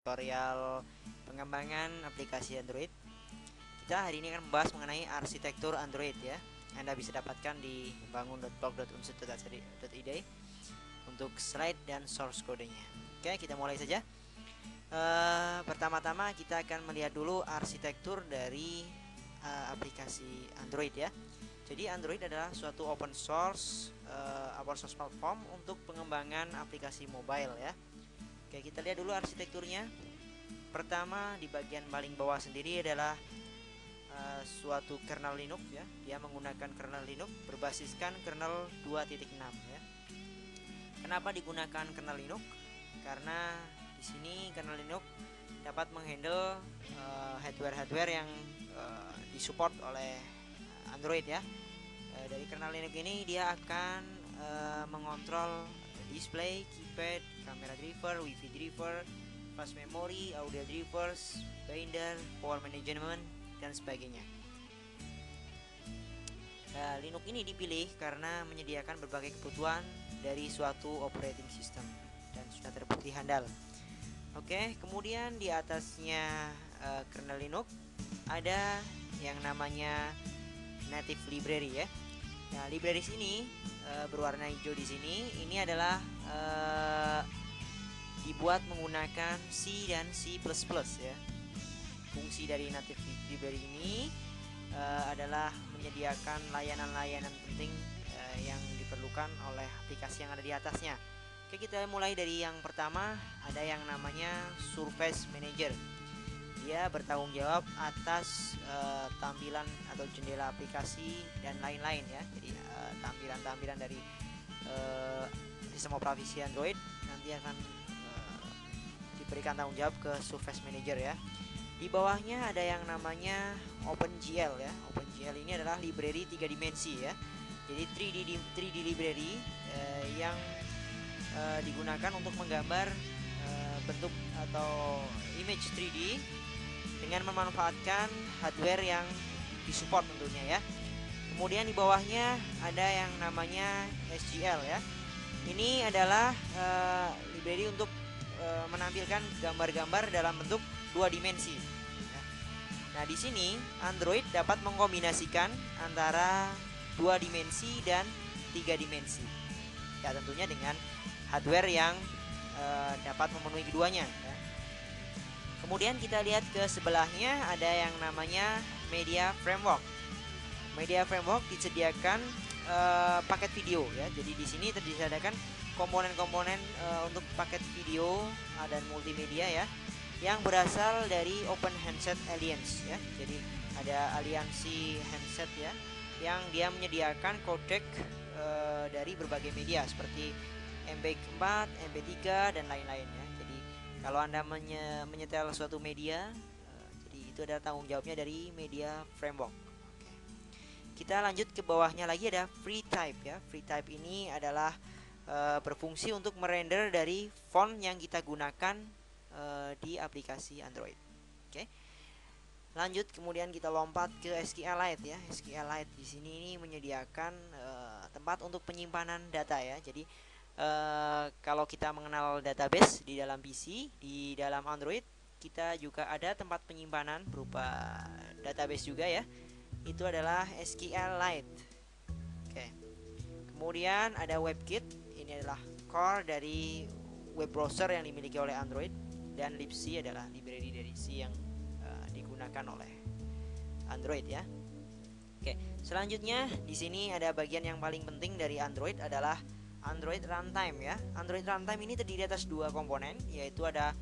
tutorial pengembangan aplikasi Android. Kita hari ini akan membahas mengenai arsitektur Android ya. Anda bisa dapatkan di bangun.blog.unsud.id untuk slide dan source kodenya. Oke, kita mulai saja. Pertama-tama kita akan melihat dulu arsitektur dari aplikasi Android ya. Jadi Android adalah suatu open source platform untuk pengembangan aplikasi mobile ya. Oke, kita lihat dulu arsitekturnya. Pertama, di bagian paling bawah sendiri adalah suatu kernel Linux ya. Dia menggunakan kernel Linux berbasiskan kernel 2.6 ya. Kenapa digunakan kernel Linux? Karena di sini kernel Linux dapat menghandle hardware yang disupport oleh Android ya. Dari kernel Linux ini dia akan mengontrol display, keypad, kamera driver, wifi driver, flash memory, audio drivers, binder, power management, dan sebagainya. Linux ini dipilih karena menyediakan berbagai kebutuhan dari suatu operating system dan sudah terbukti handal. Oke, kemudian di atasnya kernel Linux ada yang namanya native library ya. Nah, libraries ini berwarna hijau di sini. Ini adalah dibuat menggunakan C dan C++ ya. Fungsi dari native library ini adalah menyediakan layanan-layanan penting yang diperlukan oleh aplikasi yang ada di atasnya. Oke, kita mulai dari yang pertama, ada yang namanya Surface Manager. Dia bertanggung jawab atas tampilan atau jendela aplikasi dan lain-lain ya. Jadi tampilan-tampilan dari sistem operasi Android nanti akan diberikan tanggung jawab ke Surface Manager ya. Di bawahnya ada yang namanya OpenGL ya. OpenGL ini adalah library 3 dimensi ya. Jadi 3D library yang digunakan untuk menggambar bentuk atau image 3D dengan memanfaatkan hardware yang disupport tentunya ya. Kemudian di bawahnya ada yang namanya SGL ya. Ini adalah library untuk menampilkan gambar-gambar dalam bentuk 2 dimensi. Nah, di sini Android dapat mengkombinasikan antara 2 dimensi dan 3 dimensi. Ya, tentunya dengan hardware yang dapat memenuhi keduanya ya. Kemudian kita lihat ke sebelahnya ada yang namanya Media Framework. Media Framework disediakan paket video ya. Jadi di sini disediakan komponen-komponen untuk paket video dan multimedia ya, yang berasal dari Open Handset Alliance ya. Jadi ada aliansi handset ya, yang dia menyediakan kodek dari berbagai media seperti MP4, MP3 dan lain-lain ya. Jadi kalau Anda menyetel suatu media, jadi itu adalah tanggung jawabnya dari Media Framework. Oke. Kita lanjut ke bawahnya lagi, ada FreeType ya. FreeType ini adalah berfungsi untuk merender dari font yang kita gunakan di aplikasi Android. Oke. Lanjut, kemudian kita lompat ke SQLite ya. SQLite di sini ini menyediakan tempat untuk penyimpanan data ya. Jadi kalau kita mengenal database di dalam PC, di dalam Android kita juga ada tempat penyimpanan berupa database juga ya. Itu adalah SQLite. Oke. Kemudian ada WebKit. Ini adalah core dari web browser yang dimiliki oleh Android, dan libc adalah library dari C yang digunakan oleh Android ya. Oke, selanjutnya di sini ada bagian yang paling penting dari Android adalah Android Runtime ya. Android Runtime ini terdiri atas 2 komponen, yaitu ada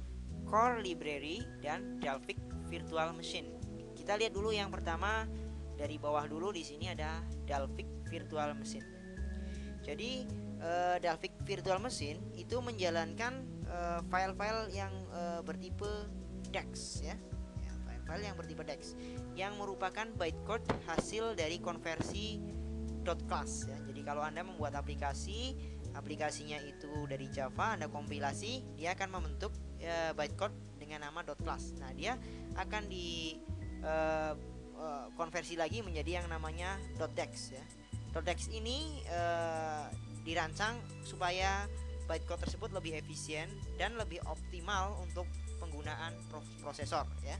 Core Library dan Dalvik Virtual Machine. Kita lihat dulu yang pertama dari bawah dulu. Di sini ada Dalvik Virtual Machine. Jadi Dalvik Virtual Machine itu menjalankan file-file yang bertipe DEX ya. File yang bertipe DEX yang merupakan bytecode hasil dari konversi .class ya. Jadi kalau Anda membuat aplikasinya itu dari Java, Anda kompilasi, dia akan membentuk bytecode dengan nama .class. Nah, dia akan di konversi lagi menjadi yang namanya .dex ya. .dex ini dirancang supaya bytecode tersebut lebih efisien dan lebih optimal untuk penggunaan prosesor ya.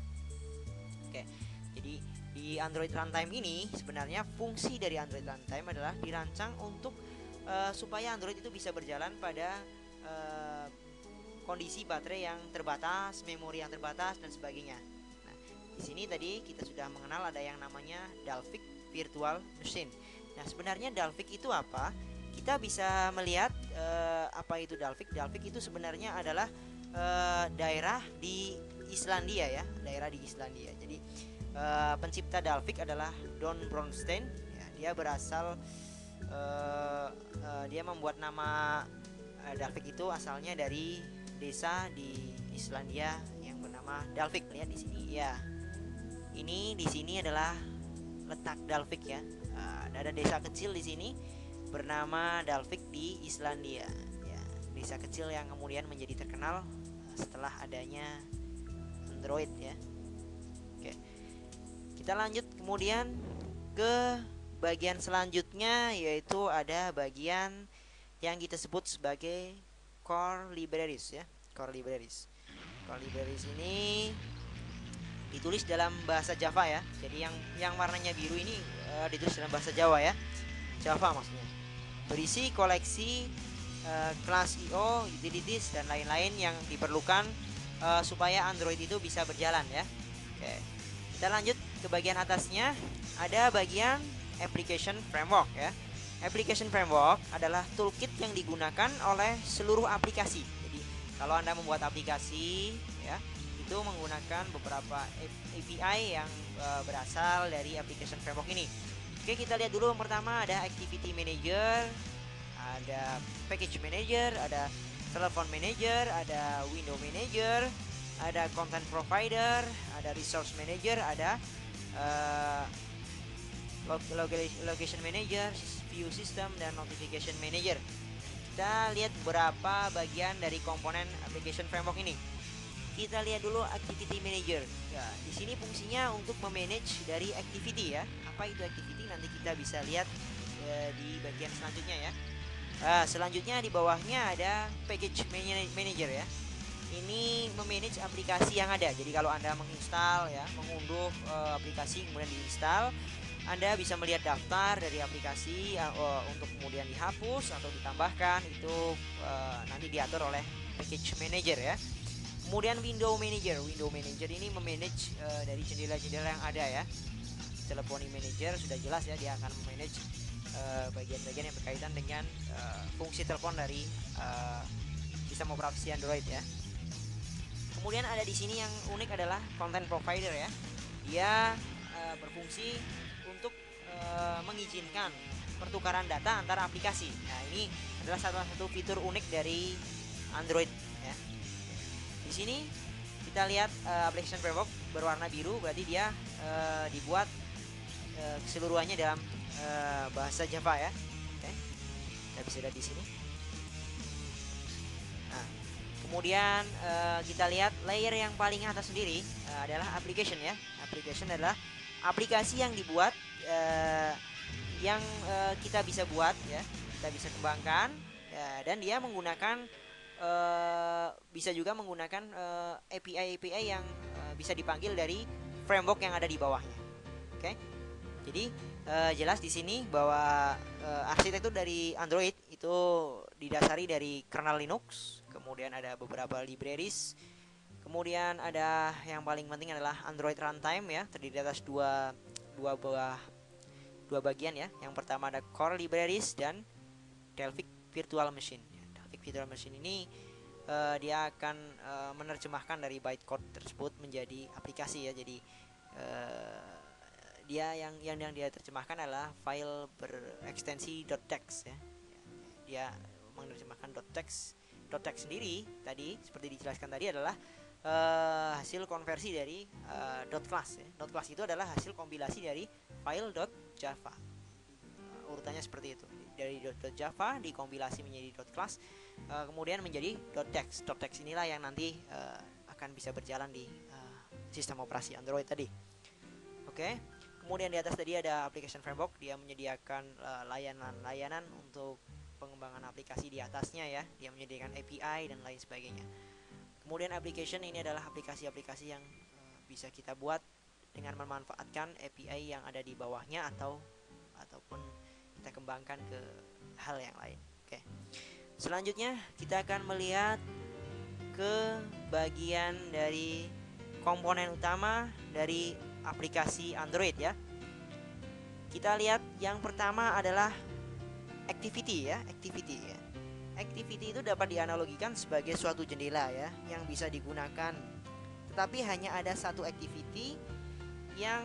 Oke, jadi di Android Runtime ini sebenarnya fungsi dari Android Runtime adalah dirancang untuk supaya Android itu bisa berjalan pada kondisi baterai yang terbatas, memori yang terbatas dan sebagainya. Nah, di sini tadi kita sudah mengenal ada yang namanya Dalvik Virtual Machine. Nah, sebenarnya Dalvik itu apa? Kita bisa melihat apa itu Dalvik. Dalvik itu sebenarnya adalah daerah di Islandia ya, daerah di Islandia. Jadi pencipta Dalvik adalah Don Bronstein. Ya, dia berasal dia membuat nama Dalvik itu asalnya dari desa di Islandia yang bernama Dalvik. Lihat di sini ya. Ini di sini adalah letak Dalvik ya. Ada desa kecil di sini bernama Dalvik di Islandia. Ya, desa kecil yang kemudian menjadi terkenal setelah adanya Android ya. Oke. Kita lanjut kemudian ke bagian selanjutnya, yaitu ada bagian yang kita sebut sebagai core libraries ya. Core libraries ini ditulis dalam bahasa Java ya. Jadi yang warnanya biru ini ditulis dalam bahasa Jawa ya. Java maksudnya. Berisi koleksi kelas IO, utilities dan lain-lain yang diperlukan supaya Android itu bisa berjalan ya. Oke. Kita lanjut ke bagian atasnya, ada bagian application framework ya. Application framework adalah toolkit yang digunakan oleh seluruh aplikasi. Jadi kalau Anda membuat aplikasi ya, itu menggunakan beberapa API yang berasal dari application framework ini. Oke, kita lihat dulu. Yang pertama ada activity manager, ada package manager, ada telephone manager, ada window manager, ada content provider, ada resource manager, ada location manager, view system, dan notification manager. Kita lihat beberapa bagian dari komponen application framework ini. Kita lihat dulu activity manager. Ya, di sini fungsinya untuk memanage dari activity ya. Apa itu activity? Nanti kita bisa lihat di bagian selanjutnya ya. Selanjutnya di bawahnya ada package manager ya. Ini memanage aplikasi yang ada. Jadi kalau Anda menginstal ya, mengunduh aplikasi kemudian diinstal, Anda bisa melihat daftar dari aplikasi untuk kemudian dihapus atau ditambahkan. Itu nanti diatur oleh package manager ya. Kemudian window manager ini memanage dari jendela-jendela yang ada ya. Telephony manager sudah jelas ya, dia akan memanage bagian-bagian yang berkaitan dengan fungsi telepon dari sistem operasi Android ya. Kemudian ada di sini yang unik adalah content provider ya. Dia berfungsi untuk mengizinkan pertukaran data antar aplikasi. Nah, ini adalah salah satu fitur unik dari Android ya. Di sini kita lihat application framework berwarna biru, berarti dia dibuat keseluruhannya dalam bahasa Java ya. Oke. Kita bisa lihat di sini. Nah, kemudian kita lihat layer yang paling atas sendiri adalah application ya. Application adalah aplikasi yang dibuat yang kita bisa buat ya, kita bisa kembangkan ya, dan dia menggunakan bisa juga menggunakan API yang bisa dipanggil dari framework yang ada di bawahnya. Oke. Jadi jelas di sini bahwa arsitektur dari Android itu didasari dari kernel Linux, kemudian ada beberapa libraries, kemudian ada yang paling penting adalah Android Runtime ya, terdiri atas dua bagian ya. Yang pertama ada Core Libraries dan Dalvik Virtual Machine. Dalvik Virtual Machine ini dia akan menerjemahkan dari bytecode tersebut menjadi aplikasi ya. Jadi dia yang dia terjemahkan adalah file berekstensi .text ya. Dia menerjemahkan .text sendiri tadi seperti dijelaskan tadi adalah hasil konversi dari .class ya. .class itu adalah hasil kompilasi dari file .java. Urutannya seperti itu. Dari .java dikompilasi menjadi .class, kemudian menjadi .text. .text inilah yang nanti akan bisa berjalan di sistem operasi Android tadi. Oke. Kemudian di atas tadi ada application framework, dia menyediakan layanan-layanan untuk pengembangan aplikasi di atasnya ya. Dia menyediakan API dan lain sebagainya. Kemudian application ini adalah aplikasi-aplikasi yang bisa kita buat dengan memanfaatkan API yang ada di bawahnya ataupun kita kembangkan ke hal yang lain. Oke. Selanjutnya kita akan melihat ke bagian dari komponen utama dari aplikasi Android ya. Kita lihat yang pertama adalah activity ya. Activity itu dapat dianalogikan sebagai suatu jendela ya yang bisa digunakan. Tetapi hanya ada satu activity yang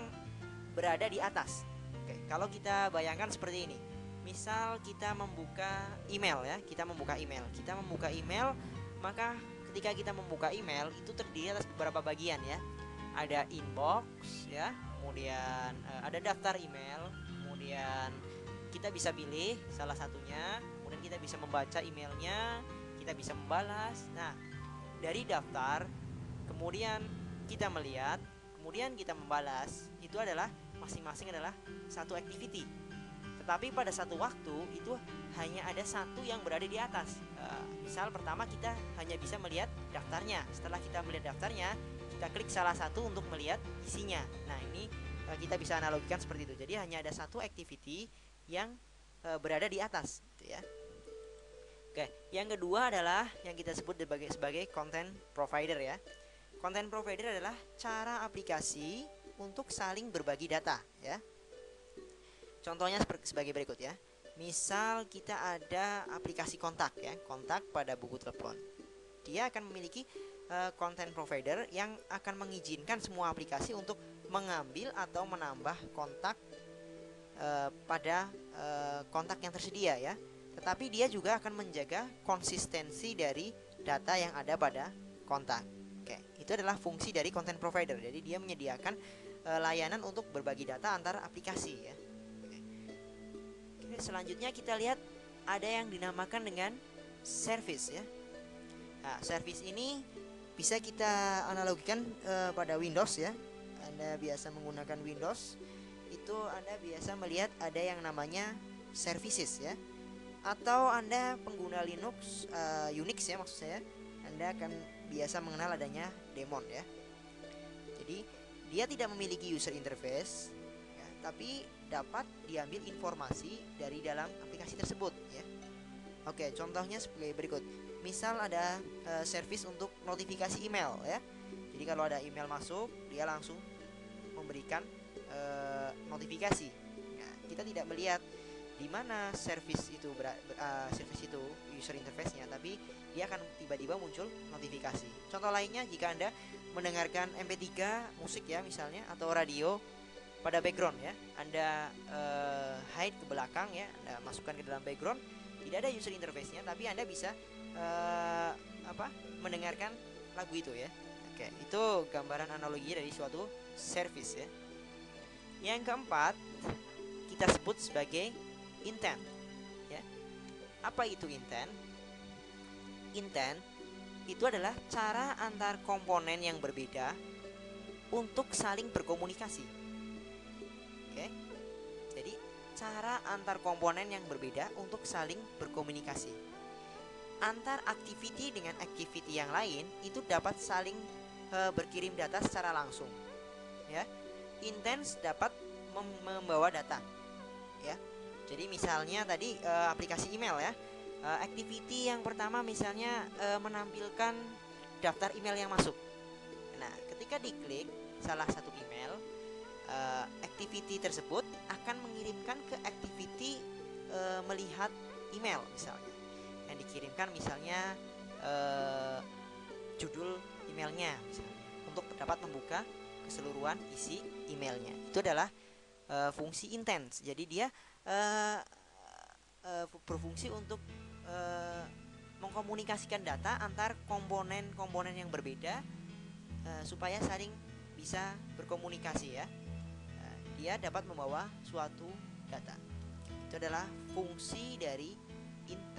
berada di atas. Oke, kalau kita bayangkan seperti ini. Misal kita membuka email ya, kita membuka email, maka ketika kita membuka email itu terdiri atas beberapa bagian ya. Ada inbox ya, kemudian ada daftar email, kemudian kita bisa pilih salah satunya, kemudian kita bisa membaca emailnya, kita bisa membalas. Nah, dari daftar, kemudian kita melihat, kemudian kita membalas, itu adalah masing-masing adalah satu activity. Tetapi pada satu waktu itu hanya ada satu yang berada di atas. Misal pertama kita hanya bisa melihat daftarnya. Setelah kita melihat daftarnya, kita klik salah satu untuk melihat isinya. Nah, ini kita bisa analogikan seperti itu. Jadi hanya ada satu activity yang berada di atas gitu ya. Oke, yang kedua adalah yang kita sebut sebagai content provider ya. Content provider adalah cara aplikasi untuk saling berbagi data ya. Contohnya sebagai berikut ya. Misal kita ada aplikasi kontak ya, kontak pada buku telepon. Dia akan memiliki content provider yang akan mengizinkan semua aplikasi untuk mengambil atau menambah kontak pada kontak yang tersedia ya. Tetapi dia juga akan menjaga konsistensi dari data yang ada pada kontak. Oke, itu adalah fungsi dari content provider. Jadi dia menyediakan layanan untuk berbagi data antar aplikasi ya. Oke, selanjutnya kita lihat ada yang dinamakan dengan service ya. Nah, service ini bisa kita analogikan pada Windows ya. Anda biasa menggunakan Windows, itu Anda biasa melihat ada yang namanya services ya. Atau Anda pengguna Linux, Unix ya maksud saya, Anda akan biasa mengenal adanya daemon ya. Jadi dia tidak memiliki user interface ya, tapi dapat diambil informasi dari dalam aplikasi tersebut ya. Oke, contohnya sebagai berikut. Misal ada service untuk notifikasi email ya. Jadi kalau ada email masuk, dia langsung memberikan notifikasi. Nah, kita tidak melihat di mana service itu user interface-nya, tapi dia akan tiba-tiba muncul notifikasi. Contoh lainnya, jika Anda mendengarkan MP3 musik ya misalnya, atau radio pada background ya, Anda hide ke belakang ya, Anda masukkan ke dalam background, tidak ada user interface-nya, tapi Anda bisa mendengarkan lagu itu ya. Oke, itu gambaran analogi dari suatu service ya. Yang keempat kita sebut sebagai intent ya. Apa itu intent? Intent itu adalah cara antar komponen yang berbeda untuk saling berkomunikasi. Oke. Jadi cara antar komponen yang berbeda untuk saling berkomunikasi. Antar activity dengan activity yang lain itu dapat saling berkirim data secara langsung ya. Intent dapat membawa data ya. Jadi misalnya tadi aplikasi email ya, activity yang pertama misalnya menampilkan daftar email yang masuk. Nah, ketika diklik salah satu email, activity tersebut akan mengirimkan ke activity melihat email misalnya. Yang dikirimkan misalnya judul emailnya misalnya, untuk dapat membuka keseluruhan isi emailnya. Itu adalah fungsi intens. Jadi dia berfungsi untuk mengkomunikasikan data antar komponen-komponen yang berbeda supaya saling bisa berkomunikasi ya. Dia dapat membawa suatu data. Itu adalah fungsi dari intent.